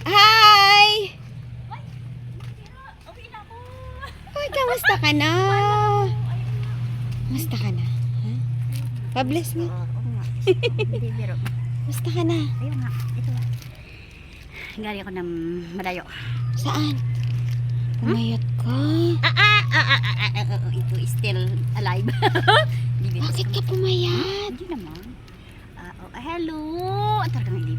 Hi! Uy, kamusta ka na? Kamusta ka na? Huh? Pa-bless nga. Oo nga. Hindi biro. Kamusta ka na? Ayun nga. Ito nga. Galing ako ng malayo. Saan? Pumayat ka. Ito is still alive. Bakit ka pumayat? Hindi naman. Hello. Talagang hindi.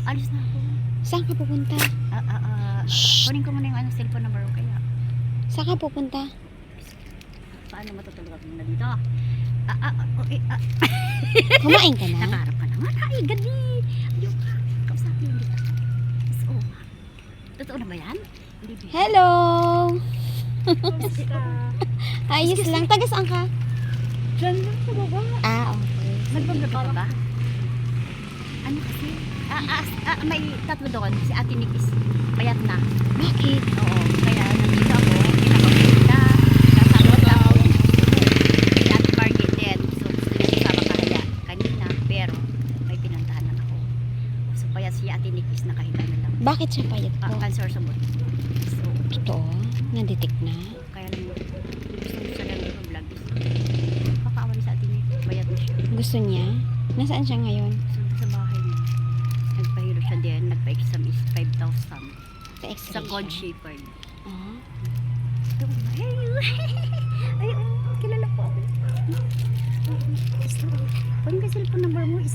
Alis na ako. Saan ka pupunta? Shh! Kunin ko muna yung cellphone number ko kaya. Saan ka pupunta? Paano matutulog ako na dito? Kumain ka na? Nakaharap ka naman. Ay, gali. Ayun ka. Kausapin hindi ka. So, totoo na ba yan? Hindi ba? Hello! Ayos lang. Taga saan ka? Diyan lang sa baba. Okay. Nagbablog ka ba? Ano kasi? May tatlo doon. Si Ate Nick is payat na. Bakit? Oo. Kaya nandito ako. Pinapagpunta. Kasabot ako. Si Ate Margit din. So, gusto niya kasama kahaya kanina. Pero, may pinuntahan lang ako. So, payat si Ate Nick is nakahiga na lang. Bakit siya payat po? Cancer sa buto. So, Totoo? Nadetect na? kaya lang gusto siya lang yung vlog. Pakaawa ni sa Ate Nick. Bayat na siya. Gusto niya? Nasaan siya ngayon? Sunod sa bahay niya. Nagpahiro siya din. Nagpa-exam is 5,000. Sa X-ray Sa God siya? Shepherd. Ah. Ay, kilala ko ako. Kung yung cellphone number mo is,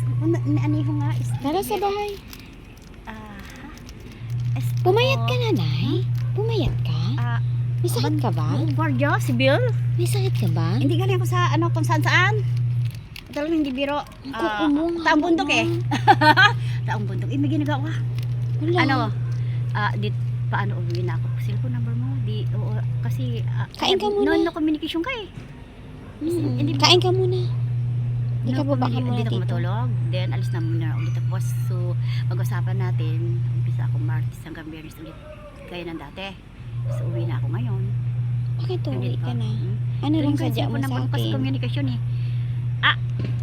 aniho nga is. Tara sa bahay. Is, Pumayat ka na, Nay? Pumayat ka? May sakit ka ba? Guardia, si Bill. May sakit ka ba? Hindi galing ako sa kung saan saan. Talagang hindi biro. Taong bundok eh. Taong bundok. May ginagawa. Wala. Paano uwi na ako? Cellphone number mo? Kasi Kain ka muna. no communication ka eh. Hindi Kain ka muna. Hindi ka no, ba baka muna dito ako dito? matulog. Then alis na muna ulit ako. So pag-usapan natin, umpisa ako Martes hanggang Biyernes ulit. Gaya ng dati. So uwi na ako ngayon. Bakit uwi ka na? Hmm? Ano lang Kasi sadya mo sa Kasi akin? communication eh.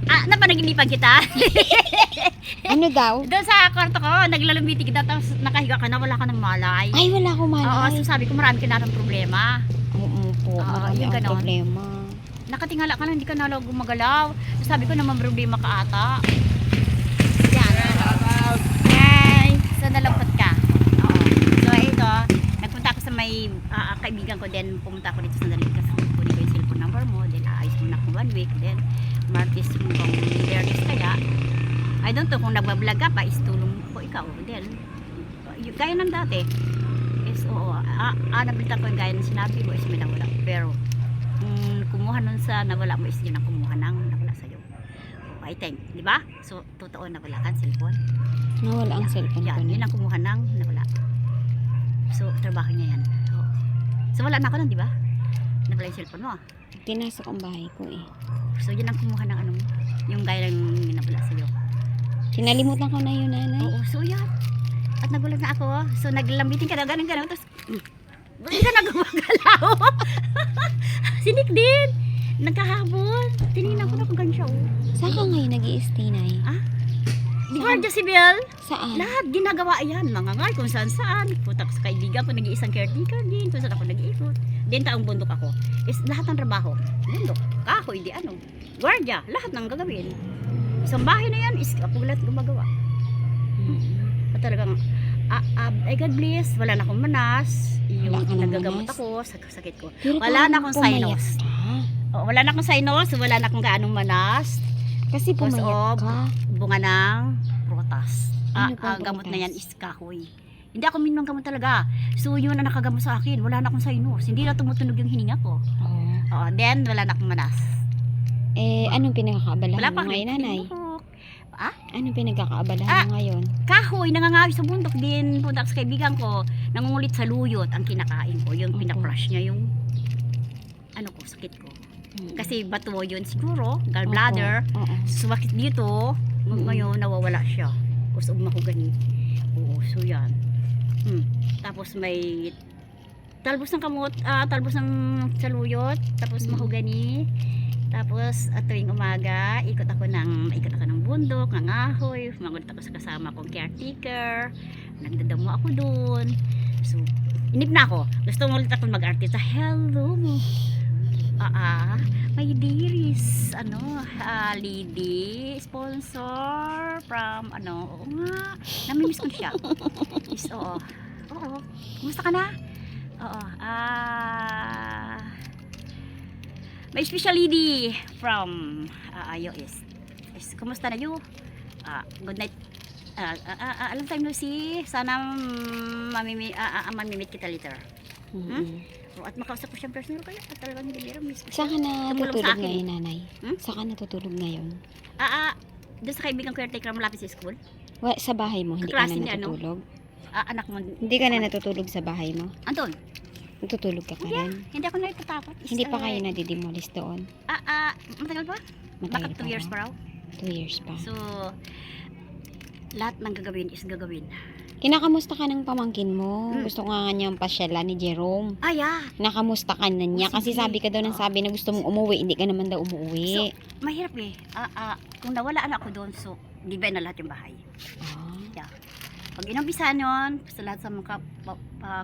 Napanaginipan kita. Ano daw? Doon sa kwarto ko, naglalambiti kita tapos nakahiga ka na, wala ka ng malay. Ay, wala akong Oo, malay. so sabi ko marami ka na ng problema. Oo po, Oo, marami yung ang ganon. problema. Nakatingala ka na, hindi ka na gumagalaw. So sabi ko naman problema ka ata. Yan. Hi! So nalapot ka. Oo. So ito, nagpunta ako sa may kaibigan ko, then pumunta ako dito sa Sandali kasi kunin ko yung cellphone number mo, then aayos mo na ako 1 week, then Martes hanggang Biyernes kaya. I don't know kung nagbablog ka pa, is tulong ko ikaw. Then, gaya ng dati. Is, oo, nabalita ko yung gaya ng sinabi mo, is may nawala. Pero, kumuha nun sa nawala mo, is yun ang kumuha ng nawala sa'yo. I think, di ba? So, totoo nawala ka, cellphone. Nawala ang cellphone ko Yan, yun na. ang kumuha ng nawala. So, trabaho niya yan. So, wala na ako nun, di ba? Nawala yung cellphone mo. Pinasok ang bahay ko eh. So, yun ang kumuha ng ano mo. Yung gaya ng nawala sa'yo. Kinalimutan ko na yun, nanay. Oo, so yan. At nagulat na ako. So naglambitin ka na, ganun. Tapos, hindi ka na gumagalaw. Sinik din. Nagkahabol. Tinignan ko na kung ganun siya. Saan ka ngayon nag-i-stay, nay? Di ba, Josibel? Saan? Lahat ginagawa yan. Mga ngay, kung saan saan. Punta ko sa kaibigan ko, nag-iisang caretaker din. Kung saan ako nag-iikot. Din taong bundok ako. Is lahat ng trabaho. Bundok. Kahoy, di ano. Guardia. Lahat ng gagawin. Isang bahay na yan, is ako lahat gumagawa. At talagang, ay God bless, wala na akong manas. Yung Wala ka ng nagagamot manas? ako sa sakit ko. Pero Wala na akong pumayat sinus. ka. Wala na akong sinus, wala na akong gaanong manas. Kasi pumayat Because of ka. bunga ng prutas. Ano pong Ang gamot prutas? na yan is kahoy. Hindi ako minum ng gamot talaga. So yun ang nakagamot sa akin. Wala na akong sinus. Hindi na tumutunog yung hininga ko. Oh. Then wala na akong manas. Anong pinagkakaabalahan Wala mo pa ngayon, nanay? buhok. Anong pinagkakaabalahan mo ngayon? Kahoy, nangangawi sa bundok din. Punta ako sa kaibigan ko, nangungulit sa luyot ang kinakain ko. Yung Opo. pinaprush niya yung sakit ko. Kasi bato yun siguro, gallbladder. Oo. Sumakit dito, ngayon nawawala siya. Kusog mahugani. Oo, so yan. Tapos may talbos ng kamot, talbos ng saluyot, tapos mahugani. Tapos at tuwing umaga, maikot ako ng bundok, ng ahoy, mangulit ako sa kasama kong caretaker. Nagdadamo ako doon. So, inip na ako. Gusto mo ulit ako mag-artista. Hello mo. May dearies. Lady sponsor from oo nga. Namimiss ko siya. Yes, oo. Oo. Kumusta ka na? Oo. May special lady from US. Kumusta na you? Good night. Alam time no si. Sana mamimit kita later. At makausap ko siya personal kaya at talagang hindi nila miss ko. Saan ka natutulog sa akin. ngayon, nanay? Saan ka natutulog ngayon? Doon sa kaibigan ko caretaker malapit sa school. Sa bahay mo, hindi ka Kaklase na niya, ano? natutulog? Anak mo. Hindi ka na natutulog sa bahay mo? Anton, Natutulog ka pa rin? hindi ako nagtatapot. Hindi pa kayo nadidemolish doon? Matagal pa? Matagal Baka 2 years pa raw. 2 years pa. So, lahat ng gagawin is gagawin. Kinakamusta ka ng pamangkin mo? Gusto nga niyang pasyalan ni Jerome. Nakamusta ka na niya? Kasi Sige. sabi ka daw ng sabi na gusto mong umuwi, hindi ka naman daw umuwi. Mahirap eh. Kung nawala ako doon, so, di ba na lahat yung bahay? Pag inumpisahan yun, sa lahat sa mga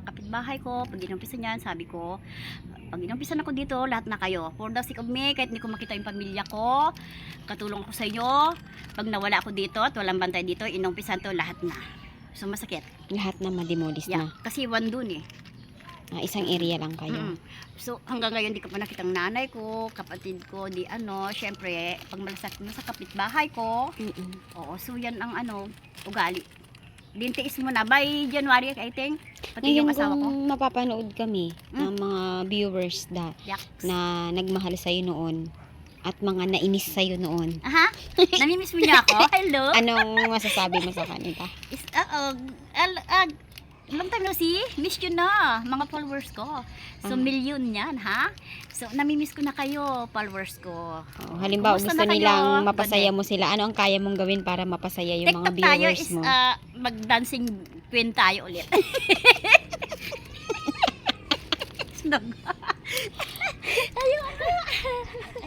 kapitbahay ko, pag inumpisan yan, sabi ko, pag inumpisan ako dito, lahat na kayo. For the sake of me, kahit hindi ko makita yung pamilya ko, katulong ako sa inyo. Pag nawala ako dito at walang bantay dito, inumpisan to lahat na. So, masakit. Lahat na mademolish na. Kasi one dun eh. Isang area lang kayo. So, hanggang ngayon, di ka pa nakitang nanay ko, kapatid ko, syempre, pag malasak mo sa kapitbahay ko, so yan ang ugali. Dintiis mo na by January, I think. Pati yung Ngayon asawa ko. kung mapapanood kami ng mga viewers na nagmahal sa'yo noon at mga nainis sa'yo noon, Namimiss mo niya ako? Hello? anong masasabi mo sa kanila? Long time no see, miss you na, mga followers ko. So, million yan, ha? So, namimiss ko na kayo, followers ko. Halimbawa, Kumusta gusto na kayo? nilang mapasaya mo sila. Ano ang kaya mong gawin para mapasaya yung mga TikTok tayo viewers is mo? mag-dancing queen tayo ulit.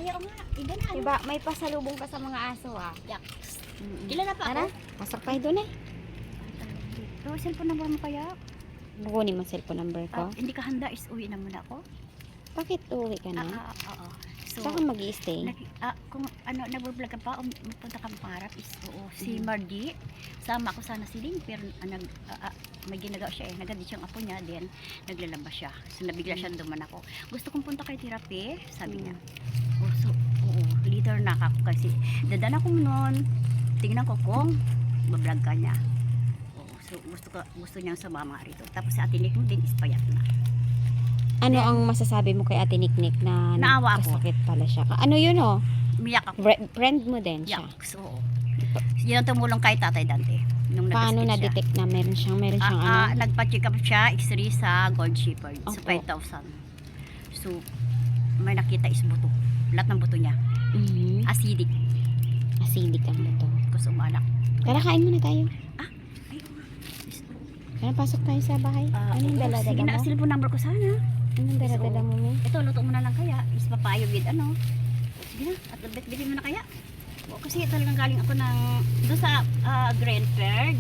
Ayaw nga. Iba na. Diba, may pasalubong ka sa mga aso Kilala pa ako? Pasok tayo doon Pero cellphone number mo kaya? Kukunin mo cellphone number ko. Hindi ka handa is uwi na muna ako? Bakit uwi ka na? Oo. So, Saan ka mag-i-stay? kung nag-vlog ka pa, punta kang parap is si Mardi. Sama ko sana si Lynn, pero may ginagawa siya nagandit siyang apo niya, then naglalabas siya. So nabigla siya duman ako. Gusto kong punta kay therapy, sabi niya. Leader na ako kasi dadaan ako noon. Tingnan ko kung bablog ka niya. So gusto niyang sumama rito. Tapos si Ate Nick din is payat na. Ano ang masasabi mo kay Ate Niknik na Naawa ako. nagkasakit pala siya? Ano yun Umiyak ako. Friend mo din siya? So, yun ang tumulong kay Tatay Dante. Nung Paano nag-skit siya. na-detect na meron siyang ano? Nagpa-check up siya, x-ray sa Gold Shepherd sa Opo. 5,000. So, may nakita is buto. Lahat ng buto niya. Acidic. Acidic ang buto. Kasi umalak. Tara, kain muna tayo. Ayun. Tara, pasok tayo sa bahay. Anong dala-dala Sige na, mo? cellphone number ko sana. Anong dala-dala mo? Ito, luto mo na lang kaya. Is papayo with Sige na, at bet-betin mo na kaya. Kasi talagang galing ako doon sa Grandford.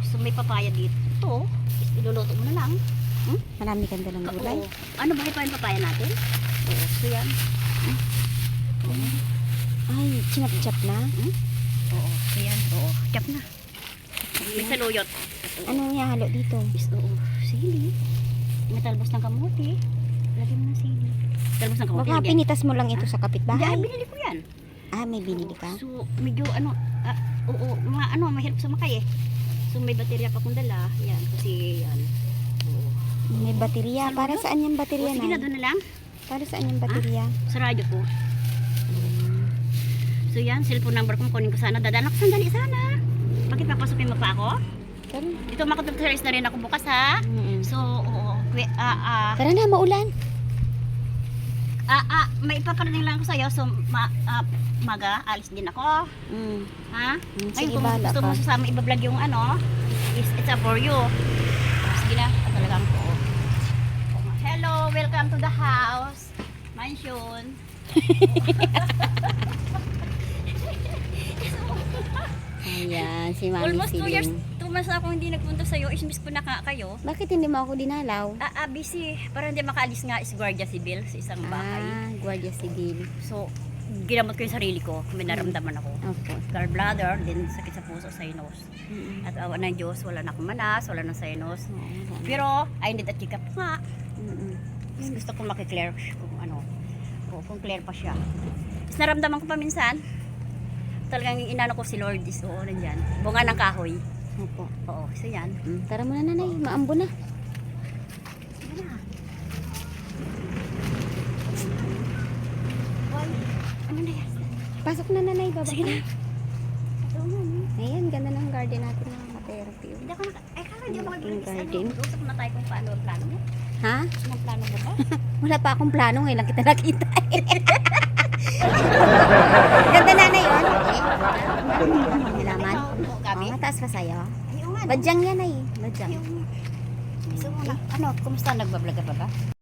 So may papaya dito. Is iluluto mo na lang. Marami kang dalang gulay. Ano ba pa yung papaya natin? So yan. Ay, chinap-chap na? So yan. Chop na. May saluyot. Anong ihalo dito? Sili. May talbos ng kamote. Lagyan mo ng sili. Talbos ng kamote. Baka lagyan. pinitas mo lang ito sa kapitbahay. Binili ko yan. May binili ka? So, medyo mahirap sumakay eh. So, may baterya pa kong dala. Yan, kasi yan. May baterya. Para saan yung baterya Sige na, na? doon na lang. Para saan yung baterya? Sa radyo ko. So, yan, cellphone number ko. Kunin ko sana. Dadaan ako sandali sana. Bakit papasukin mo pa ako? Tara. Ito, makapag-series na rin ako bukas ha. So, Tara na, maulan. may ipaparating lang ako sa'yo. So, maga, alis din ako. Ha? Sige, Ngayon, kung bahala gusto ka. mo sasama ibablog yung it's up for you. Sige na, talagang po. Hello, welcome to the house. Mansion. Ayan, si Mami Almost 2 years, Siling. 2 months na ako hindi nagpunta sa'yo. Ismiss ko na kayo. Bakit hindi mo ako dinalaw? Busy. Para hindi makaalis nga is Guardia Civil sa isang bahay. Guardia Civil. So, ginamot ko yung sarili ko. May naramdaman ako. Opo. Gallbladder, din sakit sa puso, sinus. Mm-mm. At awa ng Diyos, wala na akong manas, wala na sinus. Oo, wala. Pero, I need a check-up nga. Mm-mm. Gusto kong makiclear kung ano. Kung clear pa siya. Tapos naramdaman ko pa minsan, talagang inano ko si Lord is oo nandyan. Bunga ng kahoy. Opo. Oo, so yan. Tara muna nanay, maambo na. Sige na. Hoy, ano na yan? Pasok na nanay, baba Sige ka na. Ito nga, no? Ayan, ganda ng garden natin ng therapy. Hindi ako kala hindi ako Malaking mag-release. garden. Usap na tayo kung paano ang plano mo. Ha? Anong plano mo ba? Wala pa akong plano, ngayon lang kita nakita. Ganda nanay yun. Halaman. Oo, gabi. Mataas pa sa'yo. Ayaw nga. Badyang yan ay. Badyang. Ayaw nga. So, ano, kumusta nagbablog ka ba ba?